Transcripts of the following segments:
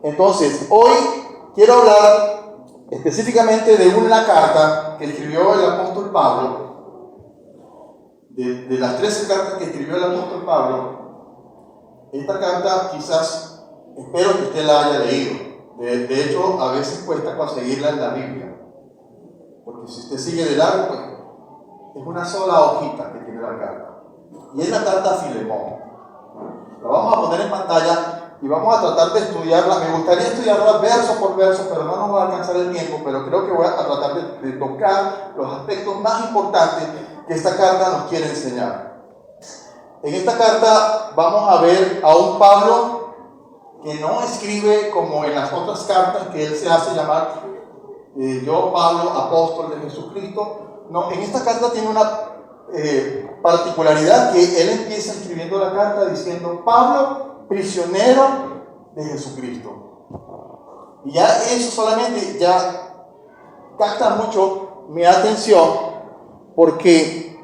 Entonces, hoy quiero hablar específicamente de una carta que escribió el apóstol Pablo. De las 13 cartas que escribió el apóstol Pablo, esta carta quizás, espero que usted la haya leído. De hecho, a veces cuesta conseguirla en la Biblia, porque si usted sigue de largo, pues, es una sola hojita que tiene la carta. Y es la carta a Filemón. La vamos a poner en pantalla y vamos a tratar de estudiarla. Me gustaría estudiarla verso por verso, pero no nos va a alcanzar el tiempo. Pero creo que voy a tratar de tocar los aspectos más importantes que esta carta nos quiere enseñar. En esta carta vamos a ver a un Pablo que no escribe como en las otras cartas que él se hace llamar yo, Pablo, apóstol de Jesucristo. No, en esta carta tiene una particularidad, que él empieza escribiendo la carta diciendo: Pablo, prisionero de Jesucristo. Y ya eso solamente ya capta mucho mi atención, porque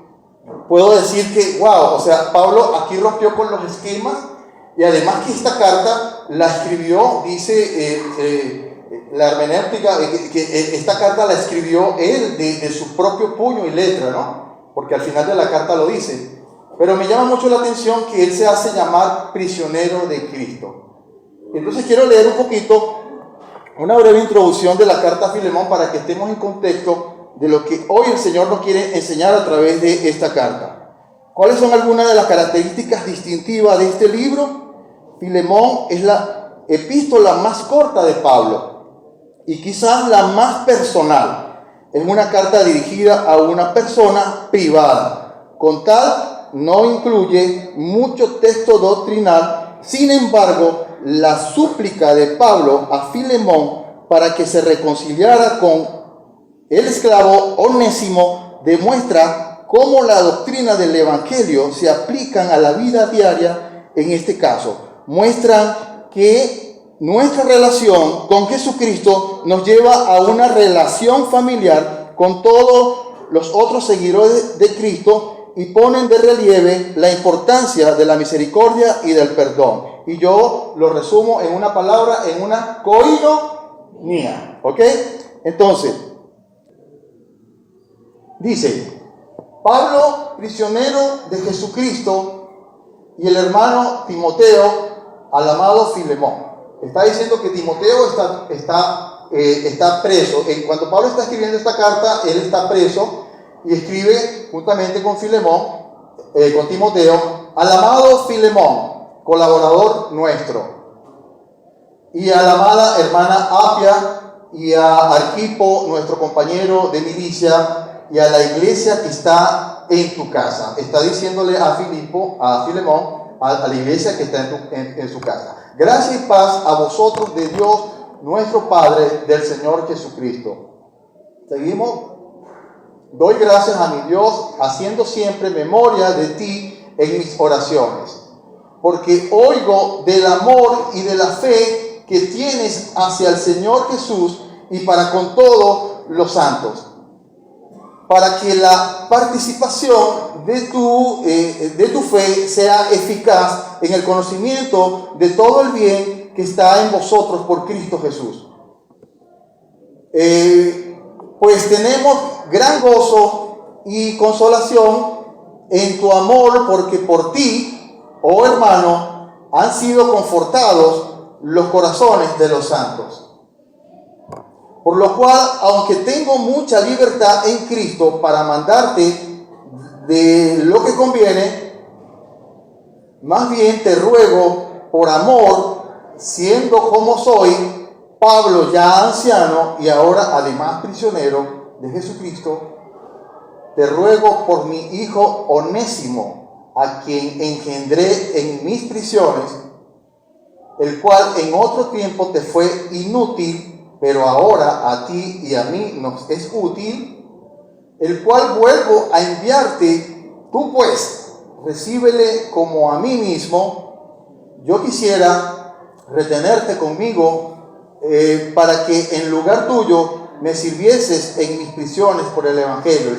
puedo decir que, wow, o sea, Pablo aquí rompió con los esquemas, y además que esta carta la escribió, dice la hermenéutica, que esta carta la escribió él de su propio puño y letra, ¿no? Porque al final de la carta lo dice. Pero me llama mucho la atención que él se hace llamar prisionero de Cristo. Entonces quiero leer un poquito, una breve introducción de la carta a Filemón, para que estemos en contexto de lo que hoy el Señor nos quiere enseñar a través de esta carta. ¿Cuáles son algunas de las características distintivas de este libro? Filemón es la epístola más corta de Pablo y quizás la más personal. Es una carta dirigida a una persona privada. Con tal, no incluye mucho texto doctrinal. Sin embargo, la súplica de Pablo a Filemón para que se reconciliara con el esclavo Onésimo demuestra cómo la doctrina del Evangelio se aplican a la vida diaria en este caso. Muestran que nuestra relación con Jesucristo nos lleva a una relación familiar con todos los otros seguidores de Cristo, y ponen de relieve la importancia de la misericordia y del perdón. Y yo lo resumo en una palabra, en una koinonia, ¿ok? Entonces, dice: Pablo, prisionero de Jesucristo, y el hermano Timoteo, al amado Filemón. Está diciendo que Timoteo está preso. Cuando Pablo está escribiendo esta carta, él está preso y escribe juntamente con Filemón, con Timoteo: al amado Filemón, colaborador nuestro, y a la amada hermana Apia, y a Arquipo, nuestro compañero de milicia, y a la iglesia que está en tu casa. Está diciéndole a Filemón, a la iglesia que está en su casa. Gracia y paz a vosotros de Dios nuestro Padre, del Señor Jesucristo. Seguimos. Doy gracias a mi Dios, haciendo siempre memoria de ti en mis oraciones, porque oigo del amor y de la fe que tienes hacia el Señor Jesús y para con todos los santos, para que la participación de tu fe sea eficaz en el conocimiento de todo el bien que está en vosotros por Cristo Jesús. Pues tenemos gran gozo y consolación en tu amor, porque por ti, oh hermano, han sido confortados los corazones de los santos. Por lo cual, aunque tengo mucha libertad en Cristo para mandarte de lo que conviene, más bien te ruego por amor, siendo como soy, Pablo ya anciano y ahora además prisionero de Jesucristo, te ruego por mi hijo Onésimo, a quien engendré en mis prisiones, el cual en otro tiempo te fue inútil, pero ahora a ti y a mí nos es útil, el cual vuelvo a enviarte. Tú pues, recíbele como a mí mismo. Yo quisiera retenerte conmigo para que en lugar tuyo me sirvieses en mis prisiones por el Evangelio.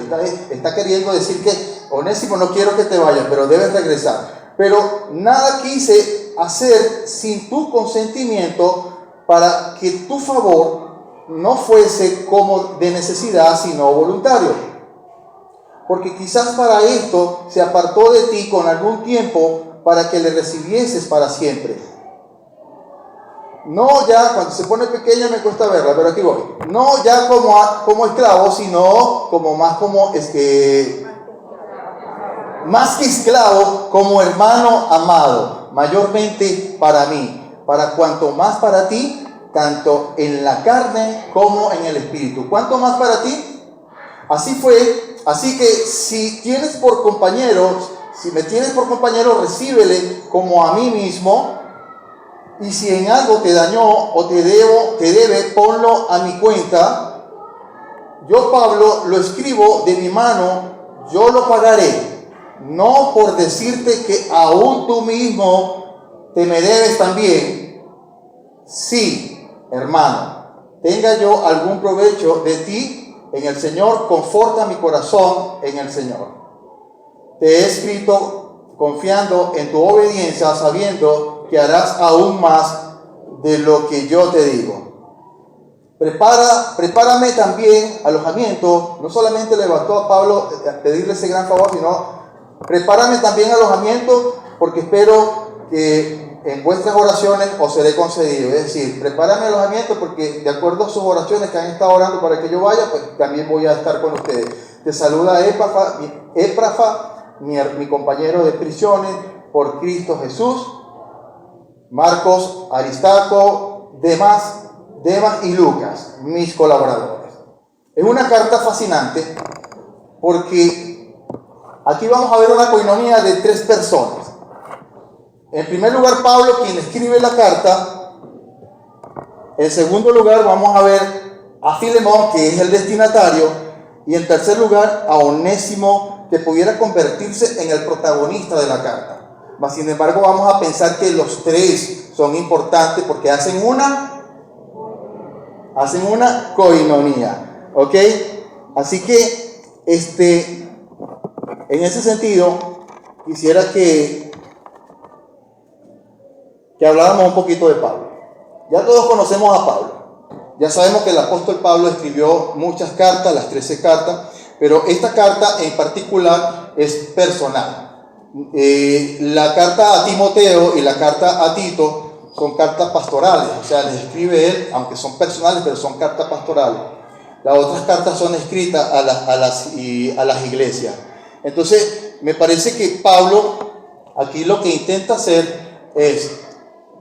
Está queriendo decir que, Onésimo, no quiero que te vayas, pero debes regresar. Pero nada quise hacer sin tu consentimiento, para que tu favor no fuese como de necesidad, sino voluntario. Porque quizás para esto se apartó de ti con algún tiempo para que le recibieses para siempre. No ya, cuando se pone pequeña me cuesta verla, pero aquí voy. No ya como esclavo, sino más que esclavo, como hermano amado, mayormente para mí, para cuanto más para ti, tanto en la carne como en el espíritu. ¿Cuánto más para ti? Así que si me tienes por compañero, recíbele como a mí mismo, y si en algo te dañó o te debe, ponlo a mi cuenta. Yo, Pablo, lo escribo de mi mano, yo lo pagaré. No por decirte que aún tú mismo te me debes también. Sí, hermano, tenga yo algún provecho de ti en el Señor, conforta mi corazón en el Señor. Te he escrito confiando en tu obediencia, sabiendo que harás aún más de lo que yo te digo. Prepárame también alojamiento. No solamente le bastó a Pablo pedirle ese gran favor, sino prepárame también alojamiento, porque espero que en vuestras oraciones os seré concedido. Es decir, prepárame alojamiento porque de acuerdo a sus oraciones que han estado orando para que yo vaya, pues también voy a estar con ustedes. Te saluda Éprafas, mi compañero de prisiones por Cristo Jesús, Marcos, Aristarco, Demas y Lucas, mis colaboradores. Es una carta fascinante porque aquí vamos a ver una coinonía de 3 personas. En primer lugar, Pablo, quien escribe la carta. En segundo lugar, vamos a ver a Filemón, que es el destinatario. Y en tercer lugar, a Onésimo, que pudiera convertirse en el protagonista de la carta. Mas, sin embargo, vamos a pensar que los 3 son importantes porque hacen una coinonía. ¿Ok? Así que, en ese sentido, quisiera que habláramos un poquito de Pablo. Ya todos conocemos a Pablo. Ya sabemos que el apóstol Pablo escribió muchas cartas, las 13 cartas, pero esta carta en particular es personal. La carta a Timoteo y la carta a Tito son cartas pastorales, o sea, les escribe él, aunque son personales, pero son cartas pastorales. Las otras cartas son escritas a las iglesias. Entonces, me parece que Pablo aquí lo que intenta hacer es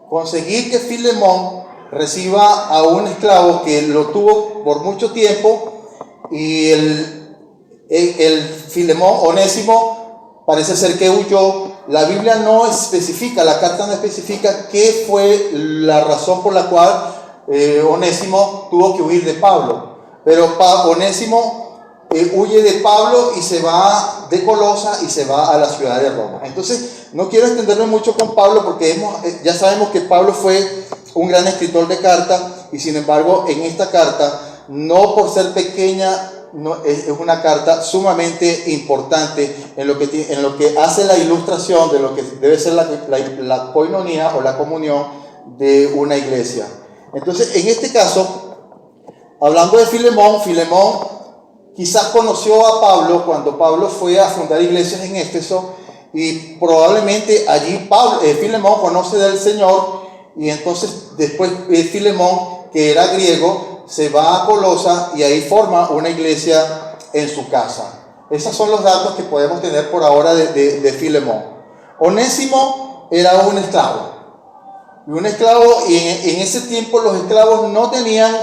conseguir que Filemón reciba a un esclavo que lo tuvo por mucho tiempo, y el Filemón, Onésimo, parece ser que huyó. La Biblia no especifica, la carta no especifica qué fue la razón por la cual Onésimo tuvo que huir de Pablo. Pero Onésimo huye de Pablo y se va de Colosa y se va a la ciudad de Roma. Entonces, no quiero extenderme mucho con Pablo porque ya sabemos que Pablo fue un gran escritor de cartas, y sin embargo, en esta carta, no por ser pequeña, es una carta sumamente importante en lo que hace la ilustración de lo que debe ser la koinonía o la comunión de una iglesia. Entonces, en este caso, hablando de Filemón quizás conoció a Pablo cuando Pablo fue a fundar iglesias en Éfeso, y probablemente allí Filemón conoce del Señor, y entonces después Filemón, que era griego, se va a Colosa y ahí forma una iglesia en su casa. Esos son los datos que podemos tener por ahora de Filemón. Onésimo era un esclavo. Y en ese tiempo los esclavos no tenían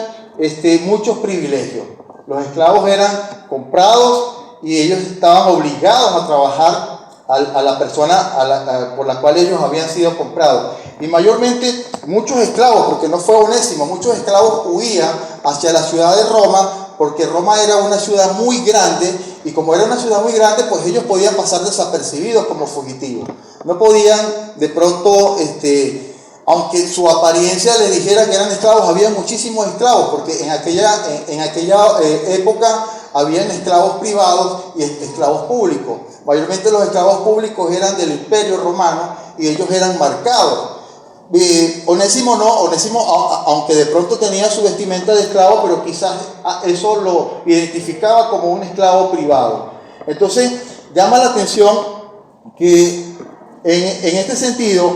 muchos privilegios. Los esclavos eran comprados y ellos estaban obligados a trabajar a la persona por la cual ellos habían sido comprados. Y mayormente muchos esclavos, porque no fue Onésimo, muchos esclavos huían hacia la ciudad de Roma, porque Roma era una ciudad muy grande, y como era una ciudad muy grande, pues ellos podían pasar desapercibidos como fugitivos. No podían de pronto, aunque su apariencia les dijera que eran esclavos, había muchísimos esclavos, porque en aquella época habían esclavos privados y esclavos públicos. Mayormente los esclavos públicos eran del Imperio Romano y ellos eran marcados. Onésimo no, Onésimo, aunque de pronto tenía su vestimenta de esclavo, pero quizás eso lo identificaba como un esclavo privado. Entonces, llama la atención que en este sentido,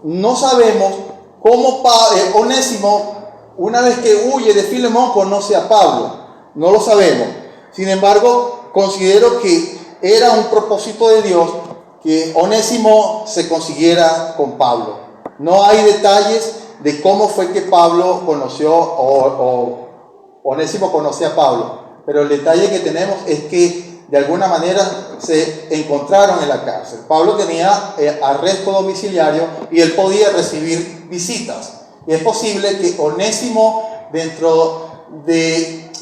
no sabemos cómo Onésimo, una vez que huye de Filemón, conoce a Pablo. No lo sabemos. Sin embargo, considero que era un propósito de Dios que Onésimo se consiguiera con Pablo. No hay detalles de cómo fue que Pablo conoció o Onésimo conoció a Pablo, pero el detalle que tenemos es que de alguna manera se encontraron en la cárcel. Pablo tenía arresto domiciliario y él podía recibir visitas. Y es posible que Onésimo,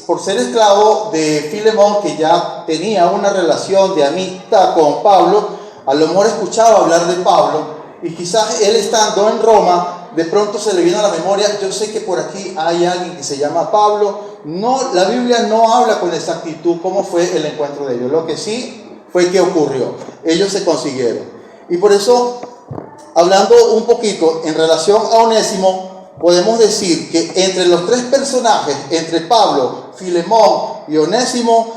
por ser esclavo de Filemón, que ya tenía una relación de amistad con Pablo, a lo mejor escuchaba hablar de Pablo. Y quizás él estando en Roma, de pronto se le viene a la memoria, yo sé que por aquí hay alguien que se llama Pablo. No, la Biblia no habla con exactitud cómo fue el encuentro de ellos. Lo que sí fue que ocurrió. Ellos se consiguieron. Y por eso, hablando un poquito en relación a Onésimo, podemos decir que entre los tres personajes, entre Pablo, Filemón y Onésimo,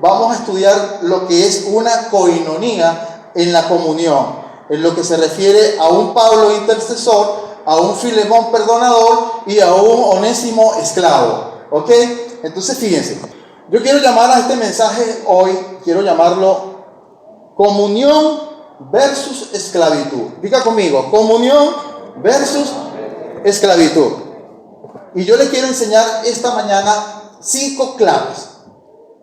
vamos a estudiar lo que es una coinonía en la comunión. En lo que se refiere a un Pablo intercesor, a un Filemón perdonador y a un Onésimo esclavo. ¿Ok? Entonces fíjense, yo quiero llamar a este mensaje hoy, quiero llamarlo comunión versus esclavitud. Diga conmigo, comunión versus esclavitud. Y yo le quiero enseñar esta mañana 5 claves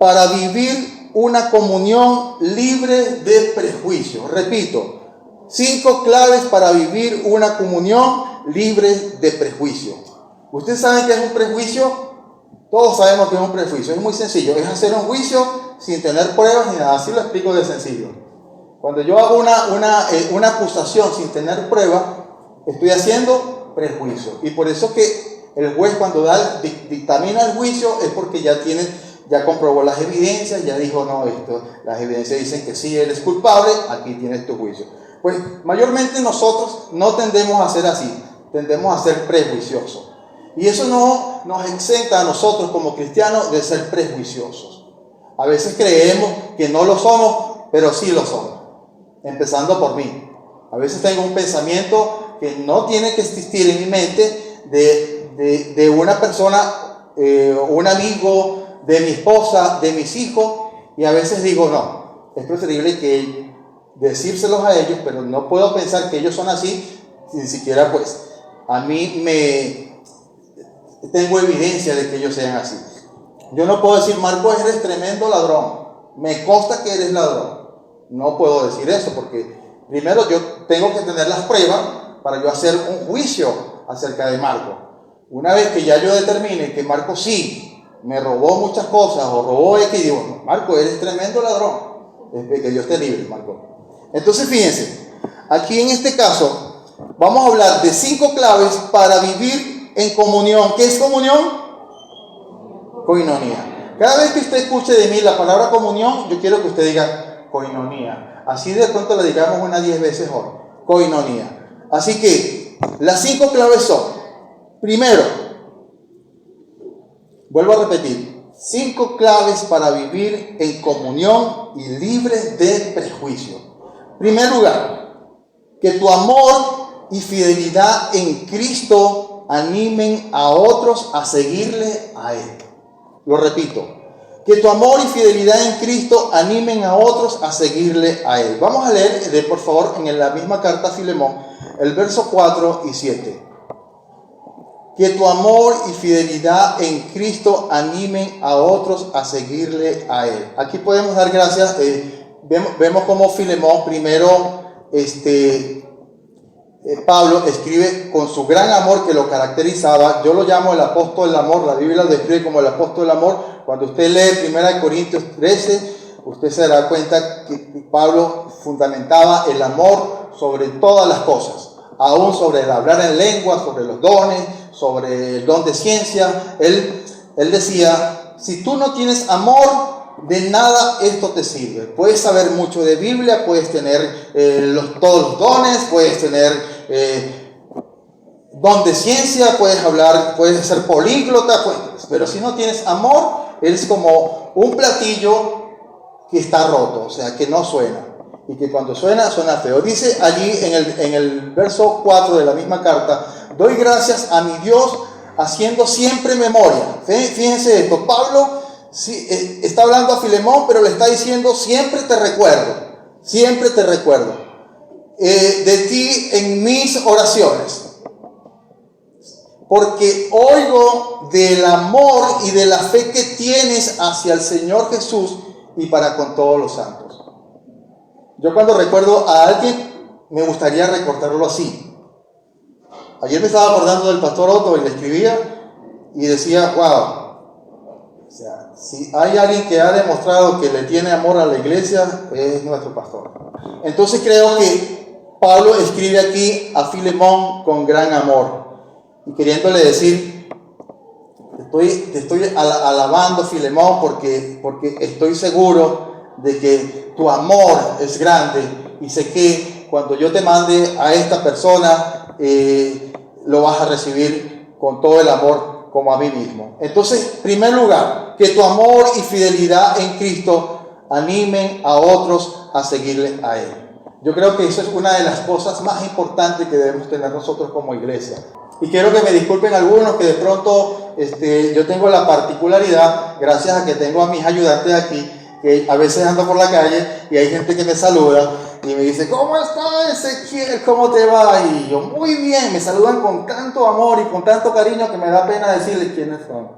para vivir una comunión libre de prejuicio. Repito, 5 claves para vivir una comunión libre de prejuicio. ¿Ustedes saben qué es un prejuicio? Todos sabemos que es un prejuicio. Es muy sencillo. Es hacer un juicio sin tener pruebas ni nada. Así lo explico de sencillo. Cuando yo hago una acusación sin tener pruebas, estoy haciendo prejuicio. Y por eso que el juez cuando dictamina el juicio es porque ya comprobó las evidencias, ya dijo, no, las evidencias dicen que sí, él es culpable, aquí tienes tu juicio. Pues mayormente nosotros no tendemos a ser así, tendemos a ser prejuiciosos. Y eso no nos exenta a nosotros como cristianos de ser prejuiciosos. A veces creemos que no lo somos, pero sí lo somos. Empezando por mí. A veces tengo un pensamiento que no tiene que existir en mi mente de una persona, un amigo, de mi esposa, de mis hijos, y a veces digo, no, es preferible que decírselos a ellos, pero no puedo pensar que ellos son así, ni siquiera pues a mí tengo evidencia de que ellos sean así. Yo no puedo decir, Marcos, eres tremendo ladrón, me consta que eres ladrón. No puedo decir eso porque primero yo tengo que tener las pruebas para yo hacer un juicio acerca de Marcos. Una vez que ya yo determine que Marcos sí me robó muchas cosas o robó X, digo, no, Marcos, eres tremendo ladrón. Que Dios te libre, Marcos. Entonces fíjense, aquí en este caso vamos a hablar de 5 claves para vivir en comunión. ¿Qué es comunión? Coinonía. Cada vez que usted escuche de mí la palabra comunión, yo quiero que usted diga coinonía. Así de pronto la digamos unas 10 veces hoy. Coinonía. Así que las 5 claves son, primero, vuelvo a repetir, 5 claves para vivir en comunión y libres de prejuicio. Primer lugar, que tu amor y fidelidad en Cristo animen a otros a seguirle a Él. Lo repito, que tu amor y fidelidad en Cristo animen a otros a seguirle a Él. Vamos a leer, por favor, en la misma carta a Filemón, el verso 4 y 7. Que tu amor y fidelidad en Cristo animen a otros a seguirle a Él. Aquí podemos dar gracias. Vemos cómo Filemón primero, Pablo escribe con su gran amor que lo caracterizaba. Yo lo llamo el apóstol del amor. La Biblia lo describe como el apóstol del amor. Cuando usted lee 1 Corintios 13, usted se dará cuenta que Pablo fundamentaba el amor sobre todas las cosas. Aún sobre el hablar en lengua, sobre los dones, sobre el don de ciencia. Él decía, si tú no tienes amor, de nada esto te sirve. Puedes saber mucho de Biblia, puedes tener todos los dones, puedes tener don de ciencia, puedes hablar, puedes ser políglota, pero si no tienes amor, eres como un platillo que está roto, o sea, que no suena. Y que cuando suena, suena feo. Dice allí en el verso 4 de la misma carta: doy gracias a mi Dios haciendo siempre memoria. Fíjense esto, Pablo sí, está hablando a Filemón, pero le está diciendo: siempre te recuerdo de ti en mis oraciones, porque oigo del amor y de la fe que tienes hacia el Señor Jesús y para con todos los santos. Yo cuando recuerdo a alguien, me gustaría recordarlo así. Ayer me estaba acordando del pastor Otto y le escribía y decía: wow, o sea, si hay alguien que ha demostrado que le tiene amor a la iglesia, es nuestro pastor. Entonces creo que Pablo escribe aquí a Filemón con gran amor y queriéndole decir: te estoy alabando, Filemón, porque estoy seguro de que tu amor es grande y sé que cuando yo te mande a esta persona lo vas a recibir con todo el amor como a mí mismo. Entonces, en primer lugar, que tu amor y fidelidad en Cristo animen a otros a seguirle a Él. Yo creo que eso es una de las cosas más importantes que debemos tener nosotros como iglesia. Y quiero que me disculpen algunos que de pronto yo tengo la particularidad, gracias a que tengo a mis ayudantes aquí, que a veces ando por la calle y hay gente que me saluda y me dice: ¿cómo está Ezequiel? ¿Cómo te va? Y yo: muy bien. Me saludan con tanto amor y con tanto cariño que me da pena decirles quiénes son.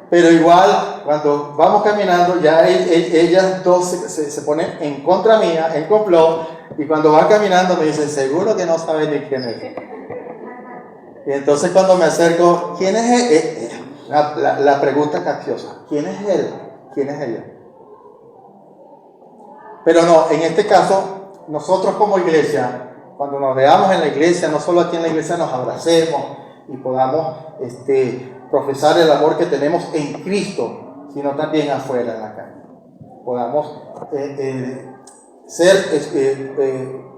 Pero igual, cuando vamos caminando, ya ellas dos se ponen en contra mía, en complot, y cuando van caminando me dicen: seguro que no saben ni quién es. Y entonces cuando me acerco: ¿quién es él? La pregunta capciosa: ¿quién es él? ¿Quién es ella? Pero no, en este caso, nosotros como iglesia, cuando nos veamos en la iglesia, no solo aquí en la iglesia nos abracemos y podamos profesar el amor que tenemos en Cristo, sino también afuera en la calle. Podamos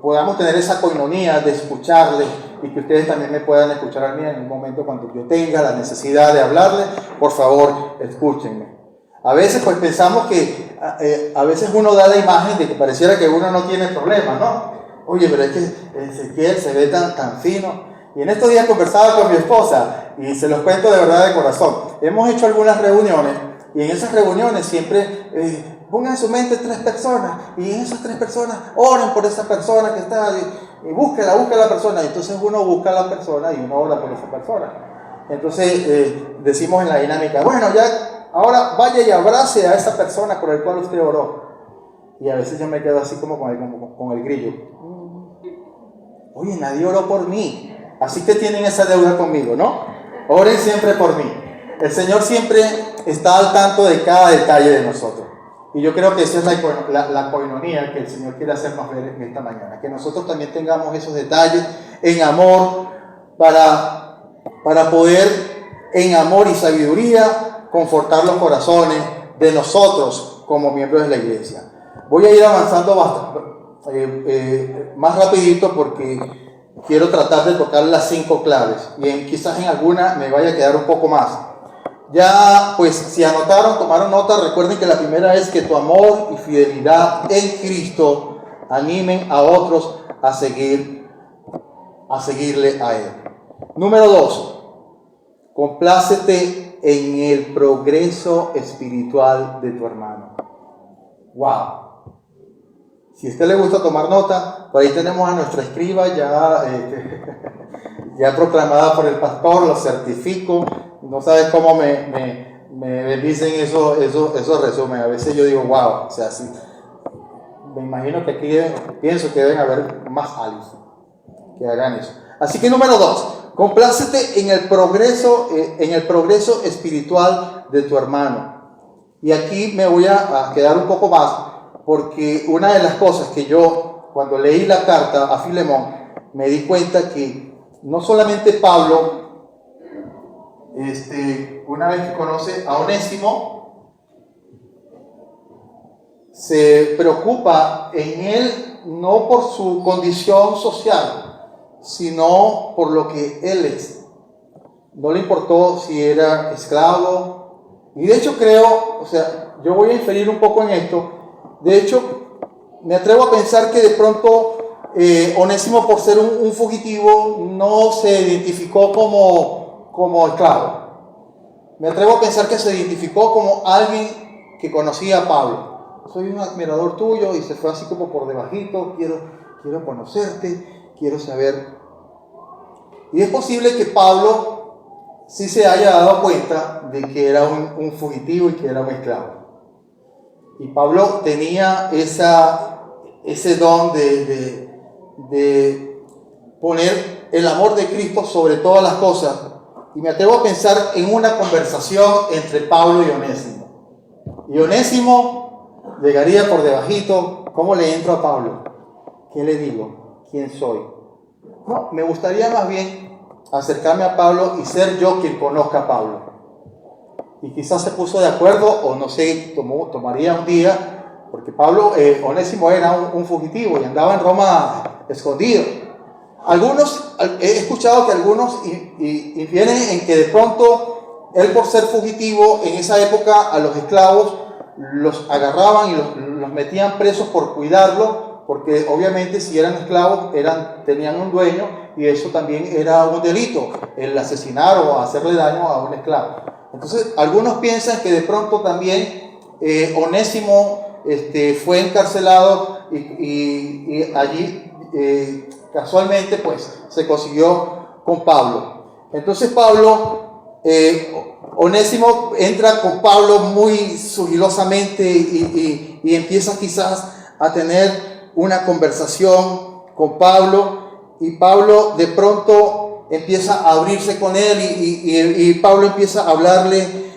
podamos tener esa coinonía de escucharles y que ustedes también me puedan escuchar a mí en un momento cuando yo tenga la necesidad de hablarles. Por favor, escúchenme. A veces pues pensamos que a veces uno da la imagen de que pareciera que uno no tiene problemas, ¿no? Oye, pero es que Ezequiel se ve tan fino. Y en estos días conversaba con mi esposa y se los cuento de verdad de corazón. Hemos hecho algunas reuniones y en esas reuniones siempre pongan en su mente 3 personas y en esas 3 personas oren por esa persona que está y búsquela a la persona. Y entonces uno busca a la persona y uno ora por esa persona. Entonces decimos en la dinámica: bueno, ya ahora vaya y abrace a esa persona por el cual usted oró. Y a veces yo me quedo así como con el grillo. Oye, nadie oró por mí. Así que tienen esa deuda conmigo, ¿no? Oren siempre por mí. El Señor siempre está al tanto de cada detalle de nosotros. Y yo creo que esa es la coinonía que el Señor quiere hacernos ver en esta mañana. Que nosotros también tengamos esos detalles en amor para poder, en amor y sabiduría, confortar los corazones de nosotros como miembros de la iglesia. Voy a ir avanzando más rapidito porque quiero tratar de tocar las 5 claves y quizás en alguna me vaya a quedar un poco más. Ya, pues, si anotaron, tomaron nota, recuerden que la primera es que tu amor y fidelidad en Cristo animen a otros a seguirle a Él. Número 2, complácete en el progreso espiritual de tu hermano. ¡Wow! Si a usted le gusta tomar nota, por ahí tenemos a nuestra escriba ya proclamada por el pastor, lo certifico. No sabes cómo me dicen esos resúmenes. A veces yo digo: wow, o sea, sí. Me imagino que aquí pienso que deben haber más aliens que hagan eso. Así que número 2, complácete en el progreso espiritual de tu hermano. Y aquí me voy a quedar un poco más, porque una de las cosas que yo, cuando leí la carta a Filemón, me di cuenta que no solamente Pablo, una vez que conoce a Onésimo, se preocupa en él no por su condición social, sino por lo que él es. No le importó si era esclavo. Y de hecho creo, yo voy a inferir un poco en esto. De hecho, me atrevo a pensar que de pronto Onésimo, por ser un fugitivo, no se identificó como esclavo. Me atrevo a pensar que se identificó como alguien que conocía a Pablo. Soy un admirador tuyo, y se fue así como por debajito, quiero conocerte, quiero saber. Y es posible que Pablo sí se haya dado cuenta de que era un fugitivo y que era un esclavo. Y Pablo tenía ese don de poner el amor de Cristo sobre todas las cosas. Y me atrevo a pensar en una conversación entre Pablo y Onésimo. Y Onésimo llegaría por debajito. ¿Cómo le entro a Pablo? ¿Qué le digo? ¿Quién soy? No, me gustaría más bien acercarme a Pablo y ser yo quien conozca a Pablo. Y quizás se puso de acuerdo, o no sé, tomaría un día, porque Onésimo era un fugitivo y andaba en Roma escondido. He escuchado que algunos infieren en que de pronto él, por ser fugitivo, en esa época a los esclavos los agarraban y los metían presos por cuidarlo, porque obviamente si eran esclavos tenían un dueño, y eso también era un delito, el asesinar o hacerle daño a un esclavo. Entonces algunos piensan que de pronto también Onésimo fue encarcelado y allí casualmente pues se consiguió con Pablo. Entonces Onésimo entra con Pablo muy sigilosamente y empieza quizás a tener una conversación con Pablo, y Pablo de pronto empieza a abrirse con él y Pablo empieza a hablarle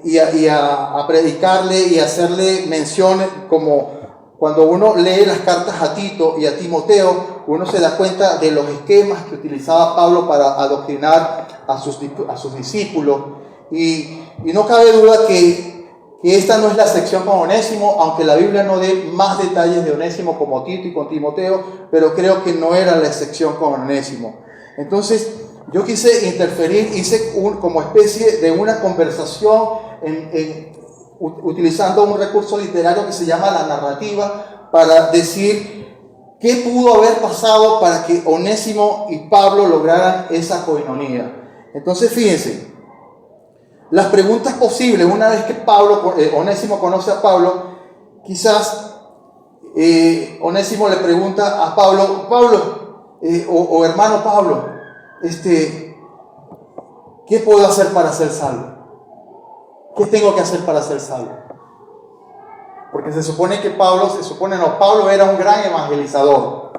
y a predicarle y a hacerle menciones, como cuando uno lee las cartas a Tito y a Timoteo, uno se da cuenta de los esquemas que utilizaba Pablo para adoctrinar a sus discípulos. Y no cabe duda que esta no es la sección con Onésimo, aunque la Biblia no dé más detalles de Onésimo como Tito y con Timoteo, pero creo que no era la sección con Onésimo. Entonces yo quise interferir, hice como especie de una conversación utilizando un recurso literario que se llama la narrativa, para decir qué pudo haber pasado para que Onésimo y Pablo lograran esa coinonía. Entonces fíjense, las preguntas posibles una vez que Onésimo conoce a Pablo. Quizás Onésimo le pregunta a Pablo, o hermano Pablo, ¿qué puedo hacer para ser salvo? ¿Qué tengo que hacer para ser salvo? Porque se supone que Pablo era un gran evangelizador.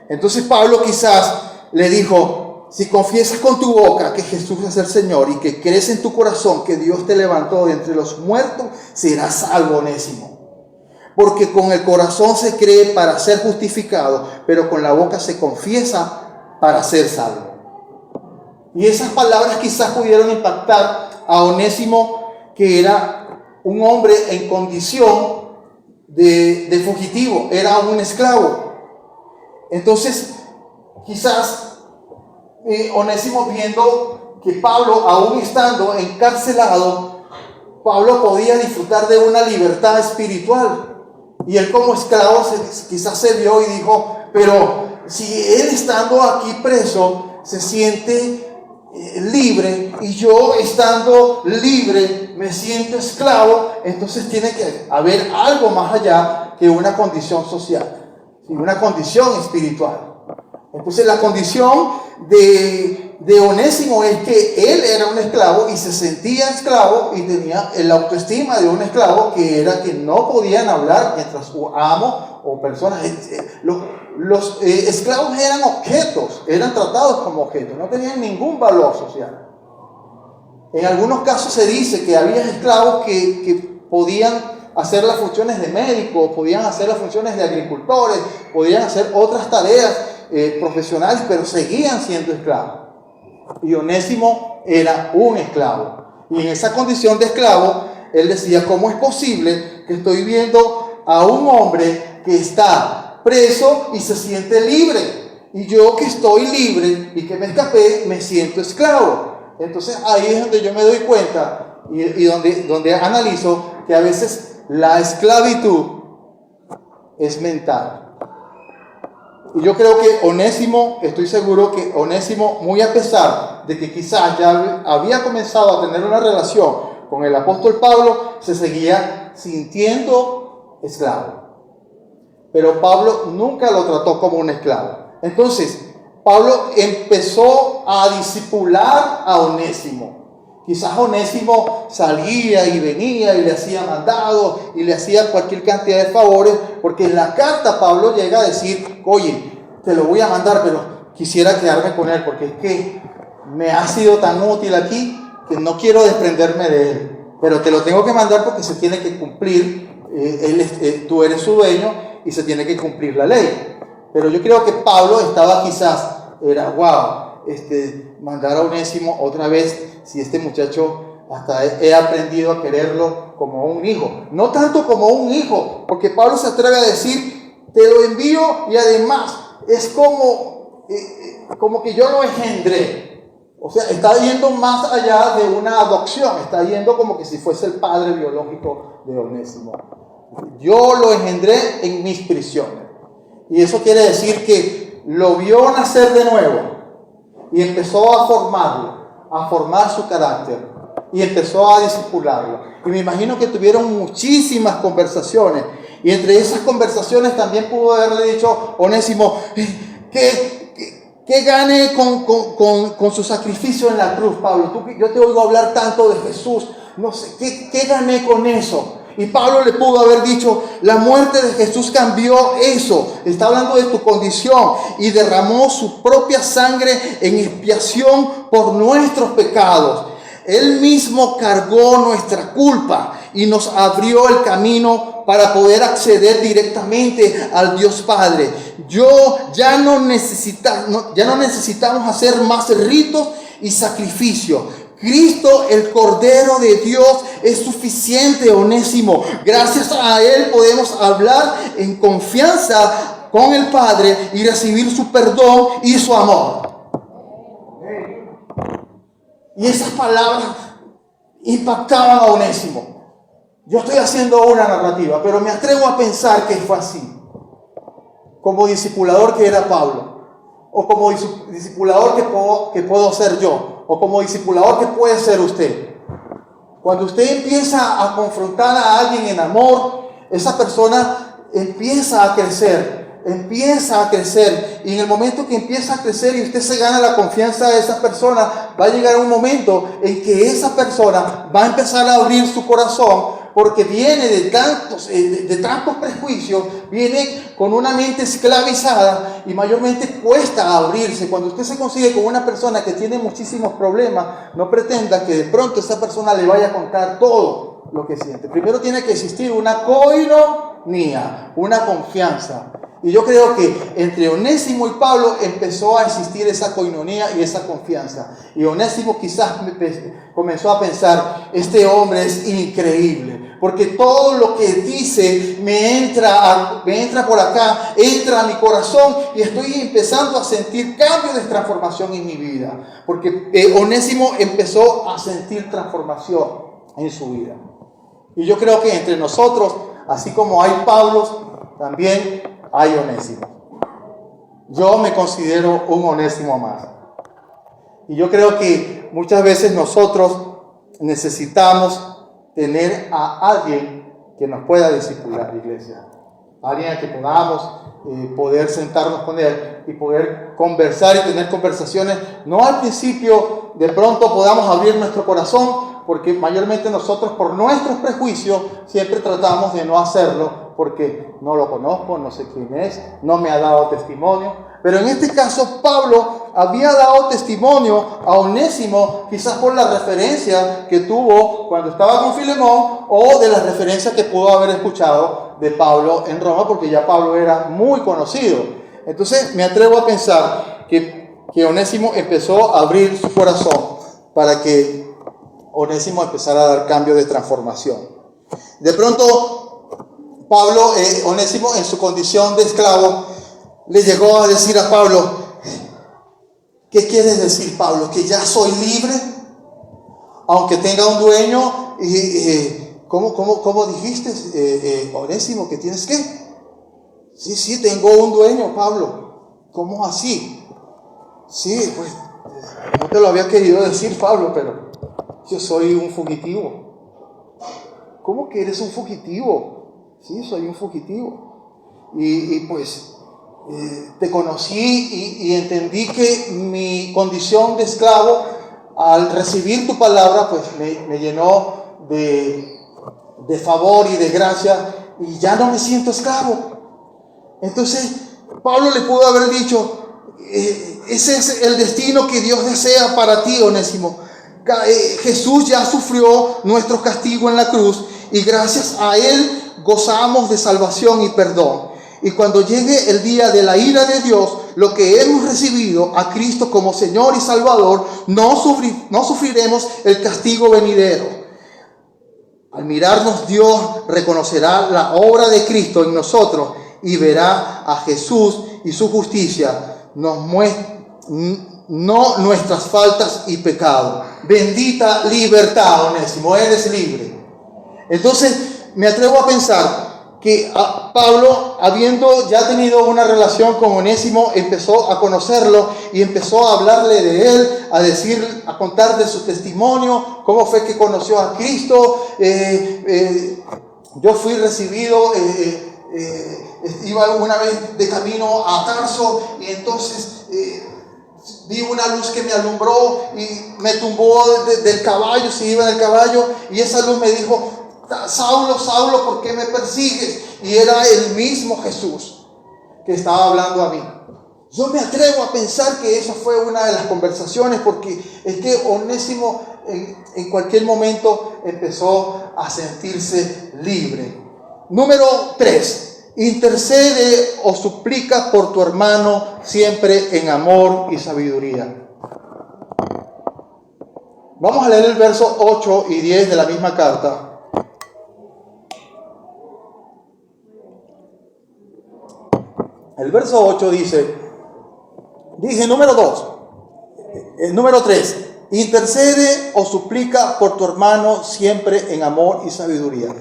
Entonces Pablo quizás le dijo: si confiesas con tu boca que Jesús es el Señor y que crees en tu corazón que Dios te levantó de entre los muertos, serás salvo, Onésimo. Porque con el corazón se cree para ser justificado, pero con la boca se confiesa para ser salvo. Y esas palabras quizás pudieron impactar a Onésimo, que era un hombre en condición de fugitivo, era un esclavo. Entonces quizás Onésimo, viendo que Pablo, aún estando encarcelado, Pablo podía disfrutar de una libertad espiritual, y él como esclavo quizás se vio y dijo: pero si él estando aquí preso se siente libre, y yo estando libre me siento esclavo, entonces tiene que haber algo más allá que una condición social, una condición espiritual. Entonces la condición de Onésimo es que él era un esclavo y se sentía esclavo, y tenía la autoestima de un esclavo, que era que no podían hablar mientras su amo o personas. Los esclavos eran objetos, eran tratados como objetos, no tenían ningún valor social. En algunos casos se dice que había esclavos que podían hacer las funciones de médicos, podían hacer las funciones de agricultores, podían hacer otras tareas profesionales, pero seguían siendo esclavos. Y Onésimo era un esclavo, y en esa condición de esclavo él decía: ¿cómo es posible que estoy viendo a un hombre que está preso y se siente libre? y yo que estoy libre y que me escapé, me siento esclavo. Entonces ahí es donde yo me doy cuenta y donde analizo que a veces la esclavitud es mental. Y yo creo que Onésimo, estoy seguro que Onésimo, muy a pesar de que quizás ya había comenzado a tener una relación con el apóstol Pablo, se seguía sintiendo esclavo. Pero Pablo nunca lo trató como un esclavo. Entonces, Pablo empezó a discipular a Onésimo. Quizás Onésimo salía y venía y le hacía mandado y le hacía cualquier cantidad de favores, porque en la carta Pablo llega a decir, oye, te lo voy a mandar, pero quisiera quedarme con él, porque es que me ha sido tan útil aquí que no quiero desprenderme de él, pero te lo tengo que mandar porque se tiene que cumplir, tú eres su dueño y se tiene que cumplir la ley. Pero yo creo que Pablo estaba mandar a Onésimo otra vez, si este muchacho hasta he aprendido a quererlo como un hijo. No tanto como un hijo, porque Pablo se atreve a decir, te lo envío y además es como que yo lo engendré. O sea, está yendo más allá de una adopción, está yendo como que si fuese el padre biológico de Onésimo. Yo lo engendré en mis prisiones. Y eso quiere decir que lo vio nacer de nuevo y empezó a formarlo, a formar su carácter y empezó a discipularlo. Y me imagino que tuvieron muchísimas conversaciones y entre esas conversaciones también pudo haberle dicho Onésimo, ¿qué gane con su sacrificio en la cruz, Pablo? Yo te oigo hablar tanto de Jesús, no sé, ¿qué gané con eso? Y Pablo le pudo haber dicho, la muerte de Jesús cambió eso. Está hablando de tu condición y derramó su propia sangre en expiación por nuestros pecados. Él mismo cargó nuestra culpa y nos abrió el camino para poder acceder directamente al Dios Padre. Ya no necesitamos hacer más ritos y sacrificios. Cristo, el Cordero de Dios, es suficiente, Onésimo. Gracias a Él podemos hablar en confianza con el Padre y recibir su perdón y su amor. Y esas palabras impactaban a Onésimo. Yo estoy haciendo una narrativa, pero me atrevo a pensar que fue así. Como discipulador que era Pablo, o como discipulador que puedo ser yo, o como discipulador que puede ser usted. Cuando usted empieza a confrontar a alguien en amor, esa persona empieza a crecer, y en el momento que empieza a crecer y usted se gana la confianza de esa persona, va a llegar un momento en que esa persona va a empezar a abrir su corazón, porque viene de tantos prejuicios, viene con una mente esclavizada y mayormente cuesta abrirse. Cuando usted se consigue con una persona que tiene muchísimos problemas, no pretenda que de pronto esa persona le vaya a contar todo lo que siente. Primero tiene que existir una coinonía, una confianza. Y yo creo que entre Onésimo y Pablo empezó a existir esa coinonía y esa confianza. Y Onésimo quizás comenzó a pensar, este hombre es increíble, porque todo lo que dice me entra por acá, entra a mi corazón y estoy empezando a sentir cambios de transformación en mi vida. Porque Onésimo empezó a sentir transformación en su vida. Y yo creo que entre nosotros, así como hay Pablos, también hay Onésimo. Yo me considero un Onésimo más. Y yo creo que muchas veces nosotros necesitamos tener a alguien que nos pueda discipular, iglesia. Alguien a que podamos poder sentarnos con él y poder conversar y tener conversaciones. No al principio de pronto podamos abrir nuestro corazón, porque mayormente nosotros por nuestros prejuicios siempre tratamos de no hacerlo, porque no lo conozco, no sé quién es, no me ha dado testimonio. Pero en este caso Pablo había dado testimonio a Onésimo, quizás por la referencia que tuvo cuando estaba con Filemón, o de las referencias que pudo haber escuchado de Pablo en Roma, porque ya Pablo era muy conocido. Entonces me atrevo a pensar que Onésimo empezó a abrir su corazón para que Onésimo empezara a dar cambios de transformación. De pronto Onésimo, en su condición de esclavo, le llegó a decir a Pablo: ¿qué quieres decir, Pablo? ¿Que ya soy libre? Aunque tenga un dueño. ¿Cómo dijiste, Onésimo, que tienes qué? Sí, tengo un dueño, Pablo. ¿Cómo así? Sí, pues no te lo había querido decir, Pablo, pero yo soy un fugitivo. ¿Cómo que eres un fugitivo? Sí, soy un fugitivo. Y pues te conocí y entendí que mi condición de esclavo, al recibir tu palabra, pues me llenó de favor y de gracia, y ya no me siento esclavo. Entonces Pablo le pudo haber dicho: ese es el destino que Dios desea para ti, Onésimo. Jesús ya sufrió nuestro castigo en la cruz, y gracias a Él gozamos de salvación y perdón. Y cuando llegue el día de la ira de Dios, lo que hemos recibido a Cristo como Señor y Salvador, no sufriremos el castigo venidero. Al mirarnos, Dios reconocerá la obra de Cristo en nosotros y verá a Jesús y su justicia, no nuestras faltas y pecados. Bendita libertad, Onésimo, eres libre. Entonces me atrevo a pensar que Pablo, habiendo ya tenido una relación con Onésimo, empezó a conocerlo y empezó a hablarle de él, a contar de su testimonio, cómo fue que conoció a Cristo. Yo fui recibido, iba una vez de camino a Tarso, y entonces vi una luz que me alumbró y me tumbó del caballo, si iba en el caballo, y esa luz me dijo: Saulo, Saulo, ¿por qué me persigues? Y era el mismo Jesús que estaba hablando a mí. Yo me atrevo a pensar que esa fue una de las conversaciones, porque es que Onésimo en cualquier momento empezó a sentirse libre. Número 3. Intercede o suplica por tu hermano siempre en amor y sabiduría. Vamos a leer el verso 8 y 10 de la misma carta. El verso 8 dice número 3, intercede o suplica por tu hermano siempre en amor y sabiduría.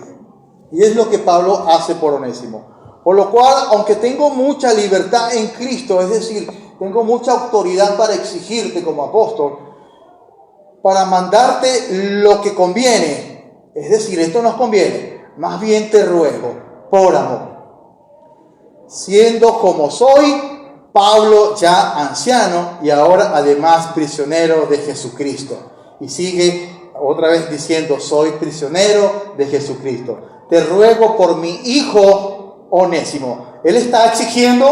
Y es lo que Pablo hace por Onésimo. Por lo cual, aunque tengo mucha libertad en Cristo, es decir, tengo mucha autoridad para exigirte como apóstol, para mandarte lo que conviene, es decir, esto nos conviene, más bien te ruego, por amor. Siendo como soy, Pablo ya anciano y ahora además prisionero de Jesucristo. Y sigue otra vez diciendo: soy prisionero de Jesucristo. Te ruego por mi hijo Onésimo. Él está exigiendo,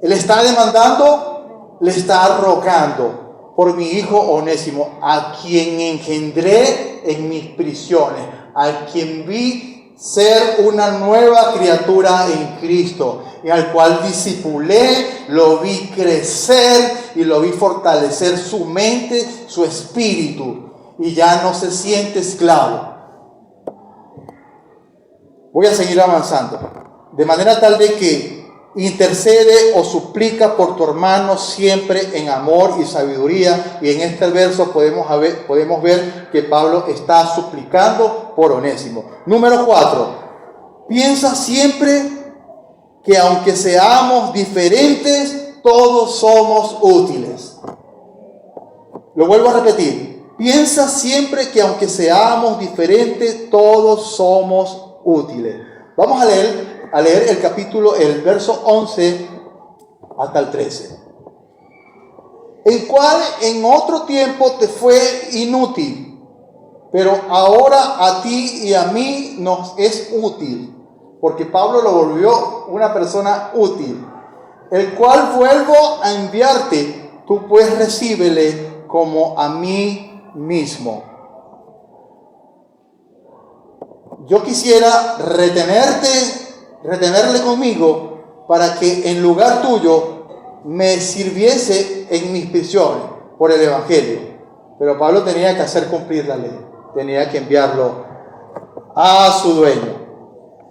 él está demandando, le está rogando por mi hijo Onésimo, a quien engendré en mis prisiones, a quien vi ser una nueva criatura en Cristo, y al cual discipulé, lo vi crecer y lo vi fortalecer su mente, su espíritu, y ya no se siente esclavo. Voy a seguir avanzando, de manera tal de que intercede o suplica por tu hermano siempre en amor y sabiduría. Y en este verso podemos ver que Pablo está suplicando por Onésimo. Número 4. Piensa siempre que aunque seamos diferentes, todos somos útiles. Lo vuelvo a repetir. Piensa siempre que aunque seamos diferentes, todos somos útiles. Vamos a leer el verso 11 hasta el 13. El cual en otro tiempo te fue inútil, pero ahora a ti y a mí nos es útil, porque Pablo lo volvió una persona útil, el cual vuelvo a enviarte, tú pues recíbele como a mí mismo. Yo quisiera retenerle conmigo para que en lugar tuyo me sirviese en mis prisiones por el Evangelio. Pero Pablo tenía que hacer cumplir la ley, tenía que enviarlo a su dueño.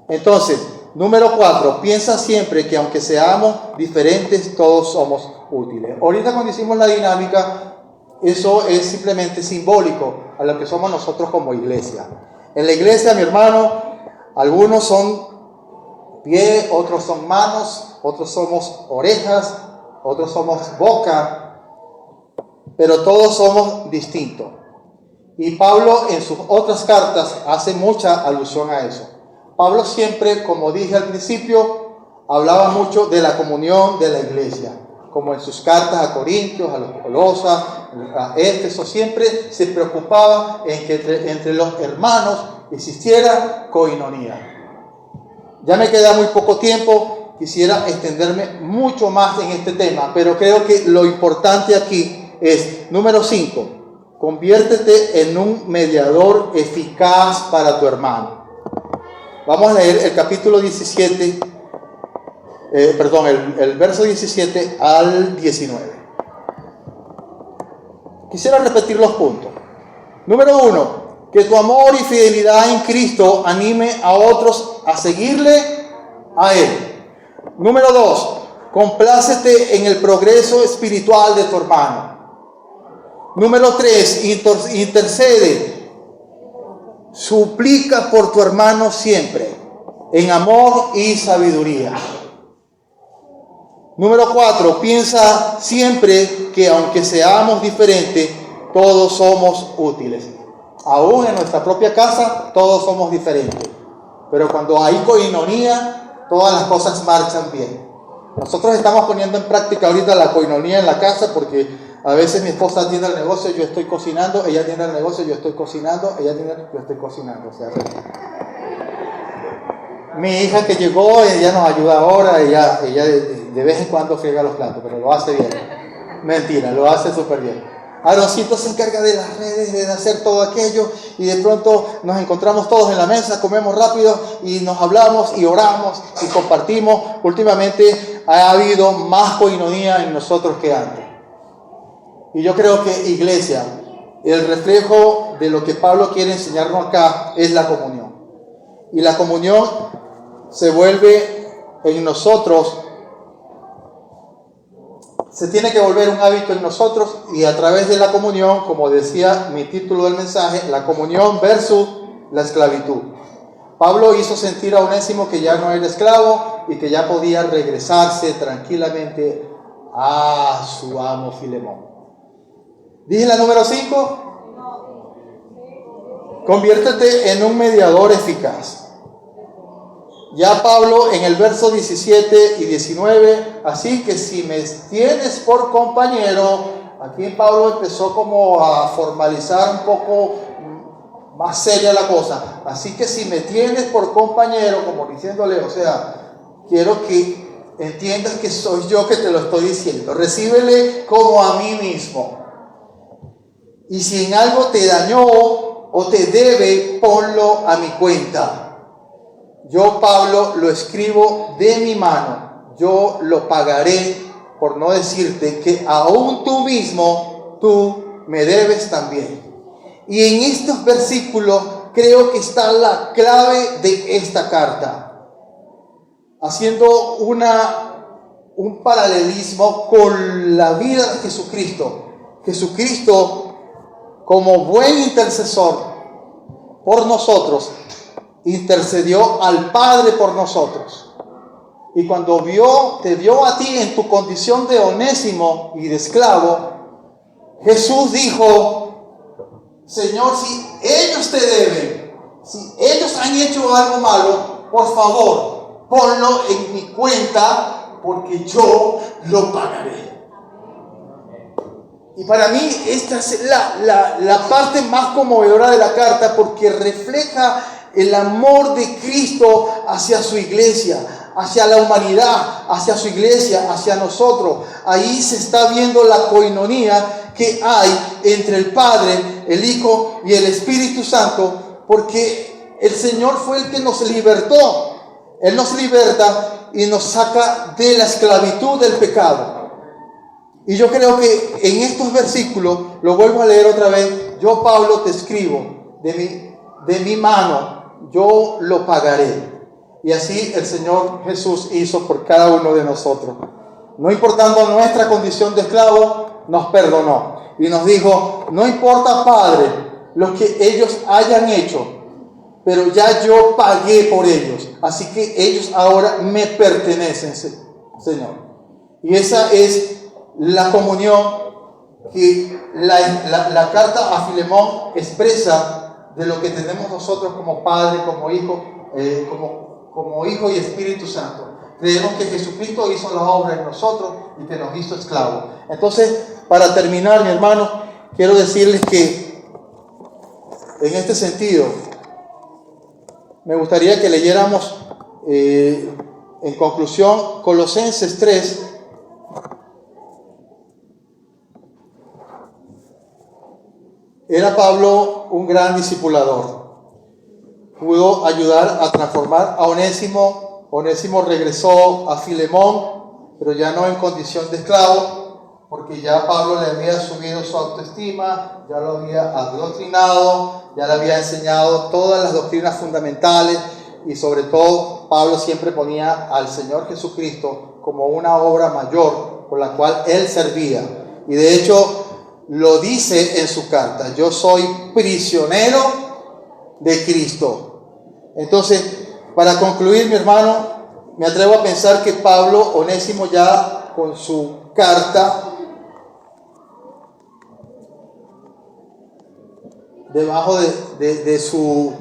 Entonces, Número 4, piensa siempre que aunque seamos diferentes, todos somos útiles. Ahorita cuando hicimos la dinámica, eso es simplemente simbólico a lo que somos nosotros como iglesia. En la iglesia, mi hermano, algunos son pie, otros son manos, otros somos orejas, otros somos boca, pero todos somos distintos. Y Pablo en sus otras cartas hace mucha alusión a eso. Pablo siempre, como dije al principio, hablaba mucho de la comunión de la iglesia, como en sus cartas a Corintios, a los Colosas, a Éfeso, siempre se preocupaba en que entre los hermanos existiera coinonía. Ya me queda muy poco tiempo, quisiera extenderme mucho más en este tema, pero creo que lo importante aquí es, número 5, conviértete en un mediador eficaz para tu hermano. Vamos a leer el capítulo 17, el verso 17 al 19. Quisiera repetir los puntos. Número 1, que tu amor y fidelidad en Cristo anime a otros a seguirle a Él. Número 2, complácete en el progreso espiritual de tu hermano. Número 3, intercede. Suplica por tu hermano siempre, en amor y sabiduría. Número 4, piensa siempre que aunque seamos diferentes, todos somos útiles. Aún en nuestra propia casa, todos somos diferentes. Pero cuando hay coinonía, todas las cosas marchan bien. Nosotros estamos poniendo en práctica ahorita la coinonía en la casa porque a veces mi esposa tiene el negocio, yo estoy cocinando, ella tiene el negocio, yo estoy cocinando, yo estoy cocinando. O sea, mi hija que llegó, ella nos ayuda ahora, ella de vez en cuando friega los platos, pero lo hace bien. Mentira, lo hace súper bien. Aaroncito se encarga de las redes, de hacer todo aquello, y de pronto nos encontramos todos en la mesa, comemos rápido y nos hablamos y oramos y compartimos. Últimamente ha habido más coinonía en nosotros que antes. Y yo creo que, iglesia, el reflejo de lo que Pablo quiere enseñarnos acá es la comunión. Y la comunión se vuelve en nosotros, se tiene que volver un hábito en nosotros, y a través de la comunión, como decía mi título del mensaje, la comunión versus la esclavitud. Pablo hizo sentir a Onésimo que ya no era esclavo y que ya podía regresarse tranquilamente a su amo Filemón. Dije la número 5. Conviértete en un mediador eficaz. Ya Pablo en el verso 17 y 19, así que si me tienes por compañero, aquí Pablo empezó como a formalizar un poco más seria la cosa. Así que si me tienes por compañero, como diciéndole, o sea, quiero que entiendas que soy yo que te lo estoy diciendo. Recíbele como a mí mismo. Y si en algo te dañó o te debe, ponlo a mi cuenta. Yo, Pablo, lo escribo de mi mano. Yo lo pagaré, por no decirte que aún tú mismo, tú me debes también. Y en estos versículos creo que está la clave de esta carta. Haciendo un paralelismo con la vida de Jesucristo. Jesucristo, como buen intercesor por nosotros, intercedió al Padre por nosotros. Y cuando te vio a ti en tu condición de Onésimo y de esclavo, Jesús dijo: Señor, si ellos te deben, si ellos han hecho algo malo, por favor, ponlo en mi cuenta, porque yo lo pagaré. Y para mí esta es la parte más conmovedora de la carta, porque refleja el amor de Cristo hacia su iglesia, hacia la humanidad, hacia su iglesia, hacia nosotros. Ahí se está viendo la coinonía que hay entre el Padre, el Hijo y el Espíritu Santo, porque el Señor fue el que nos libertó. Él nos liberta y nos saca de la esclavitud del pecado. Y yo creo que en estos versículos, lo vuelvo a leer otra vez: yo, Pablo, te escribo de mi mano, yo lo pagaré. Y así el Señor Jesús hizo por cada uno de nosotros. No importando nuestra condición de esclavo, nos perdonó. Y nos dijo, no importa, Padre, lo que ellos hayan hecho, pero ya yo pagué por ellos. Así que ellos ahora me pertenecen, Señor. Y esa es la comunión que la carta a Filemón expresa de lo que tenemos nosotros como Padre, como Hijo, como Hijo y Espíritu Santo. Creemos que Jesucristo hizo la obra en nosotros y que nos hizo esclavos. Entonces, para terminar, mi hermano, quiero decirles que en este sentido me gustaría que leyéramos en conclusión Colosenses 3. Era Pablo un gran discipulador. Pudo ayudar a transformar a Onésimo. Onésimo regresó a Filemón, pero ya no en condición de esclavo, porque ya Pablo le había subido su autoestima, ya lo había adoctrinado, ya le había enseñado todas las doctrinas fundamentales, y sobre todo Pablo siempre ponía al Señor Jesucristo como una obra mayor por la cual él servía. Y de hecho lo dice en su carta: yo soy prisionero de Cristo. Entonces, para concluir, mi hermano, me atrevo a pensar que Pablo, Onésimo, ya con su carta debajo de su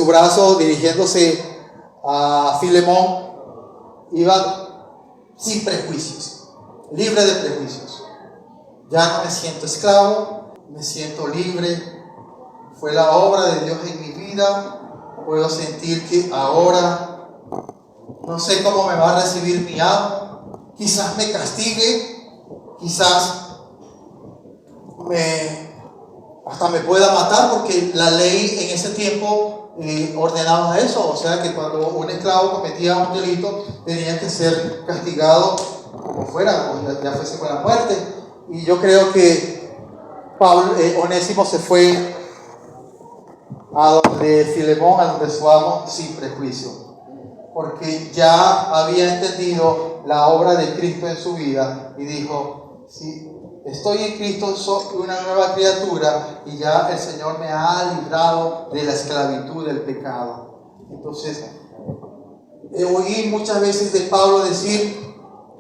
brazo, dirigiéndose a Filemón, iba sin prejuicios, libre de prejuicios. Ya no me siento esclavo, me siento libre. Fue la obra de Dios en mi vida. Puedo sentir que ahora no sé cómo me va a recibir mi amo. Quizás me castigue, quizás hasta me pueda matar, porque la ley en ese tiempo ordenaba eso. O sea que cuando un esclavo cometía un delito, tenía que ser castigado como fuera, o ya fuese con la muerte. Y yo creo que Onésimo se fue a donde Filemón, a donde su amo, sin prejuicio, porque ya había entendido la obra de Cristo en su vida y dijo: si estoy en Cristo, soy una nueva criatura, y ya el Señor me ha librado de la esclavitud del pecado. Entonces, oí muchas veces de Pablo decir: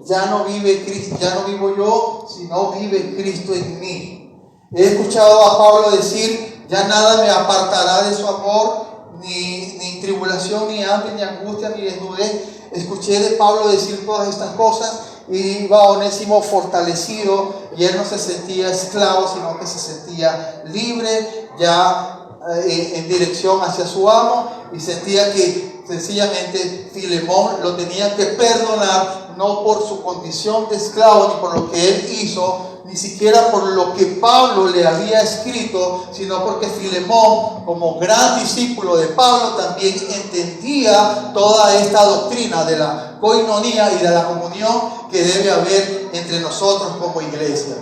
ya no vive Cristo, ya no vivo yo, sino vive Cristo en mí. He escuchado a Pablo decir: ya nada me apartará de su amor, ni tribulación, ni hambre, ni angustia, ni desnudez. Escuché de Pablo decir todas estas cosas, y iba Onésimo fortalecido, y él no se sentía esclavo, sino que se sentía libre, ya en dirección hacia su amo, y sentía que sencillamente Filemón lo tenía que perdonar, no por su condición de esclavo, ni por lo que él hizo, ni siquiera por lo que Pablo le había escrito, sino porque Filemón, como gran discípulo de Pablo, también entendía toda esta doctrina de la coinonía y de la comunión que debe haber entre nosotros como iglesia.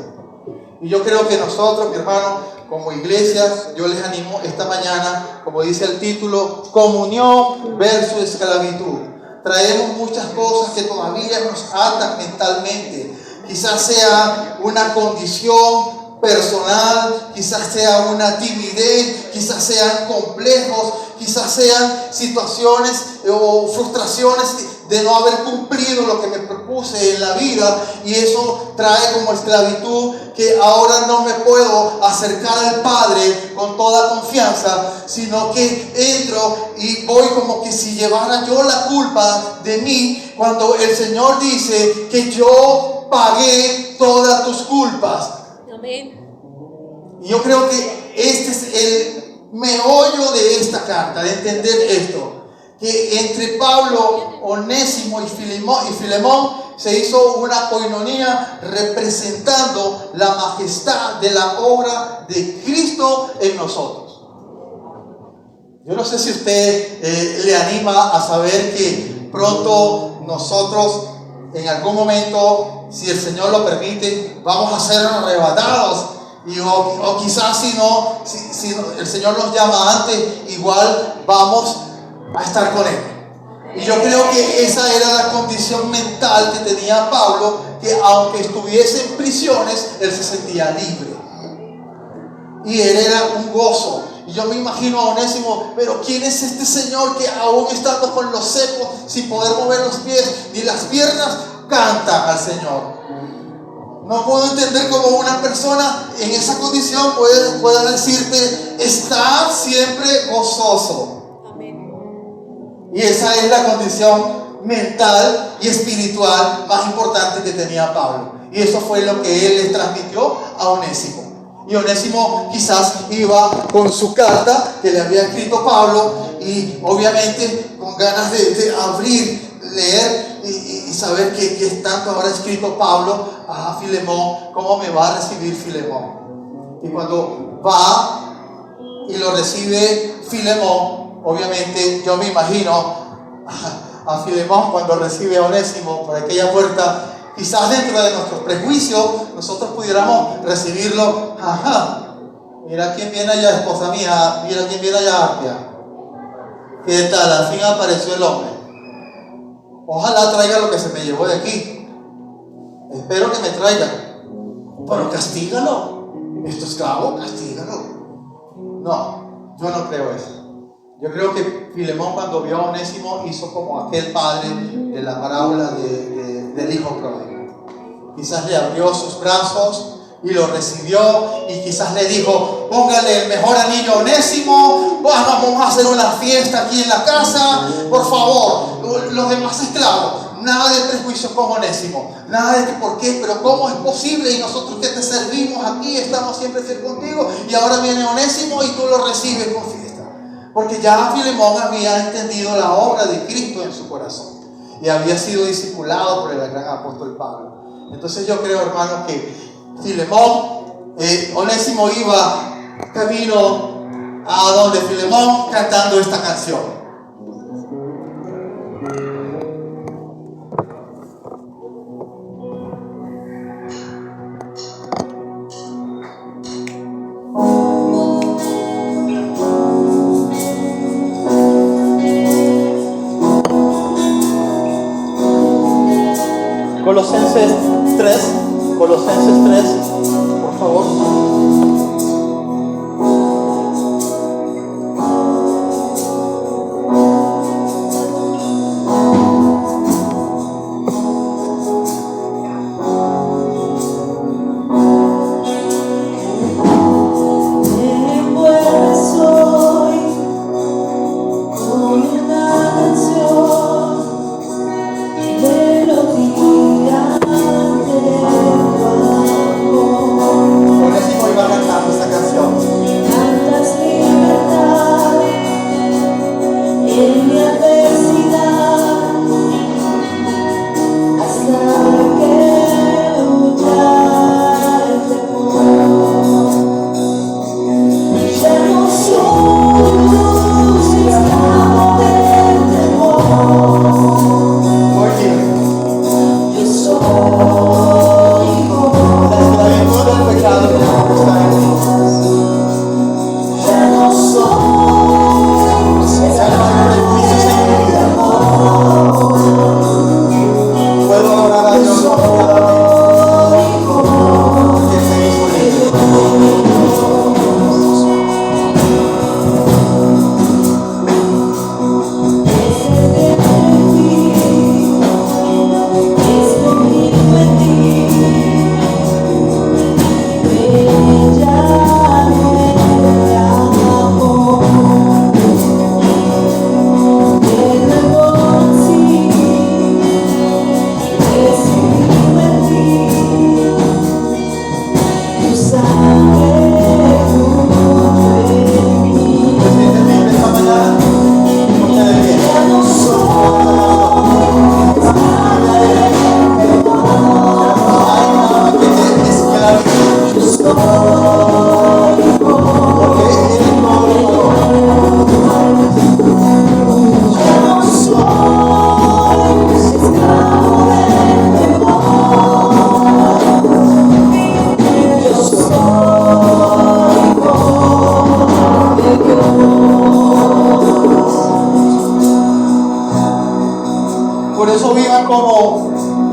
Y yo creo que nosotros, mi hermano, como iglesia, yo les animo esta mañana, como dice el título, comunión versus esclavitud. Traemos muchas cosas que todavía nos atan mentalmente. Quizás sea una condición personal, quizás sea una timidez, quizás sean complejos, quizás sean situaciones o frustraciones de no haber cumplido lo que me propuse en la vida, y eso trae como esclavitud, que ahora no me puedo acercar al Padre con toda confianza, sino que entro y voy como que si llevara yo la culpa de mí, cuando el Señor dice que yo pagué todas tus culpas. Amén. Y yo creo que este es el meollo de esta carta, de entender esto, que entre Pablo, Onésimo y Filemón se hizo una coinonía representando la majestad de la obra de Cristo en nosotros. Yo no sé si usted le anima a saber que pronto nosotros, en algún momento, si el Señor lo permite, vamos a ser arrebatados. O quizás si el Señor nos llama antes, igual vamos a estar con Él. Y yo creo que esa era la condición mental que tenía Pablo, que aunque estuviese en prisiones, él se sentía libre. Y él era un gozo. Y yo me imagino a Onésimo, pero ¿quién es este Señor que aún estando con los cepos, sin poder mover los pies ni las piernas, canta al Señor? No puedo entender cómo una persona en esa condición pueda decirte, está siempre gozoso. Y esa es la condición mental y espiritual más importante que tenía Pablo. Y eso fue lo que él le transmitió a Onésimo. Y Onésimo quizás iba con su carta que le había escrito Pablo y obviamente con ganas de abrir, leer y saber qué tanto habrá escrito Pablo a Filemón, cómo me va a recibir Filemón. Y cuando va y lo recibe Filemón, obviamente yo me imagino a Filemón cuando recibe a Onésimo por aquella puerta. Quizás dentro de nuestros prejuicios nosotros pudiéramos recibirlo. Ajá, mira quién viene allá, esposa mía, mira quién viene allá, Artia. ¿Qué tal? Al fin apareció el hombre. Ojalá traiga lo que se me llevó de aquí. Espero que me traiga. Pero castígalo. ¿Es tu esclavo? Castígalo. No, yo no creo eso. Yo creo que Filemón, cuando vio a Onésimo, hizo como aquel padre de la parábola del hijo pródigo. Quizás le abrió sus brazos y lo recibió, y quizás le dijo, póngale el mejor anillo a Onésimo, vamos a hacer una fiesta aquí en la casa, por favor. Los demás esclavos, nada de prejuicios con Onésimo, nada de que por qué, pero cómo es posible, y nosotros que te servimos aquí, estamos siempre fiel contigo, y ahora viene Onésimo y tú lo recibes con fiesta. Porque ya Filemón había entendido la obra de Cristo en su corazón y había sido discipulado por el gran apóstol Pablo. Entonces yo creo, hermano, que Filemón, Onésimo iba camino a donde Filemón cantando esta canción. Colosenses 3, por favor.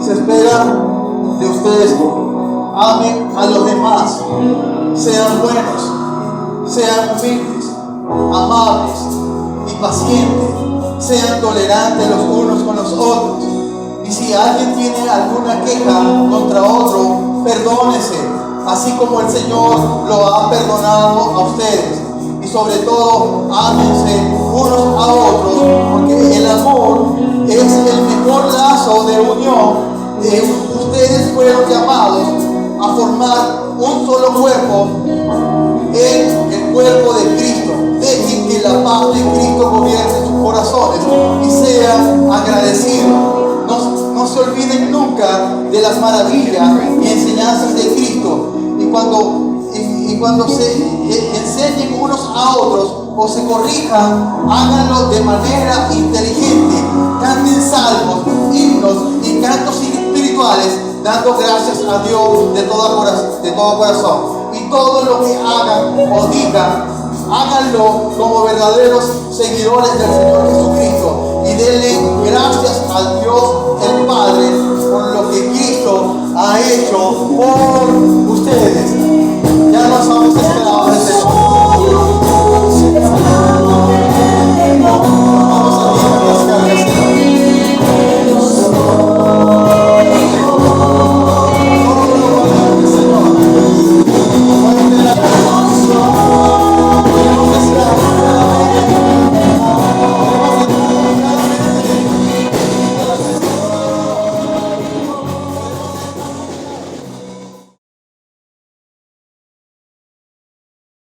se espera de ustedes. Amen a los demás. Sean buenos, sean humildes, amables y pacientes. Sean tolerantes los unos con los otros. Y si alguien tiene alguna queja contra otro, perdónese, así como el Señor lo ha perdonado a ustedes. Y sobre todo, ámense unos a otros, porque el amor es el mejor lazo de unión. Ustedes fueron llamados a formar un solo cuerpo en el cuerpo de Cristo. Dejen que la paz de Cristo gobierne sus corazones y sean agradecidos. No se olviden nunca de las maravillas y enseñanzas de Cristo. Y cuando se enseñen unos a otros o se corrijan, háganlo de manera inteligente. Canten salmos, himnos y cantos espirituales, dando gracias a Dios de todo corazón. Y todo lo que hagan o digan, háganlo como verdaderos seguidores del Señor Jesucristo. Y denle gracias a Dios el Padre por lo que Cristo ha hecho por